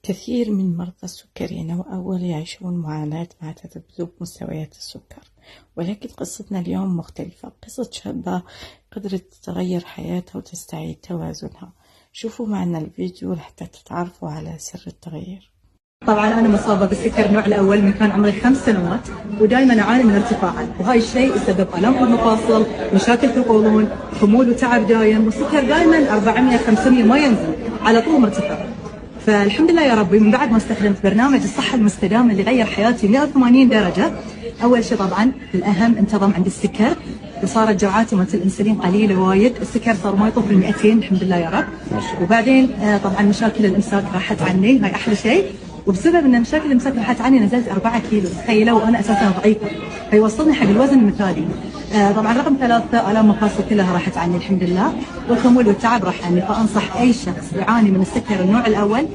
كثير من مرضى السكري نوع أول يعيشون معاناة مع تذبذب مستويات السكر، ولكن قصتنا اليوم مختلفة. قصة شابة قدرت تغير حياتها وتستعيد توازنها. شوفوا معنا الفيديو حتى تتعرفوا على سر التغيير. طبعا أنا مصابة بالسكر النوع الأول من كان عمري 5 سنوات، ودائما أعاني من ارتفاعات، وهاي الشيء يسبب آلام في المفاصل، مشاكل في القولون، خمول وتعب دايم، والسكر دائما 400 500 ما ينزل، على طول مرتفع. فالحمد لله يا ربي من بعد ما استخدمت برنامج الصحة المستدامة اللي غير حياتي 180 درجة. أول شيء طبعا الأهم انتظم عند السكر، وصارت جرعاتي مالت الانسولين قليله وايد، السكر صار ما يطوف ال 200 الحمد لله يا رب. وبعدين طبعا مشاكل الامساك راحت عني، هاي احلى شيء، وبسبب ان مشاكل الامساك راحت عني نزلت 4 كيلو، تخيلوا وانا اساسا ضعيفه، فيوصلني حق الوزن المثالي. طبعا رقم 3 الام مفاصل كلها راحت عني الحمد لله، والخمول والتعب راح عني. فانصح اي شخص يعاني من السكر النوع الاول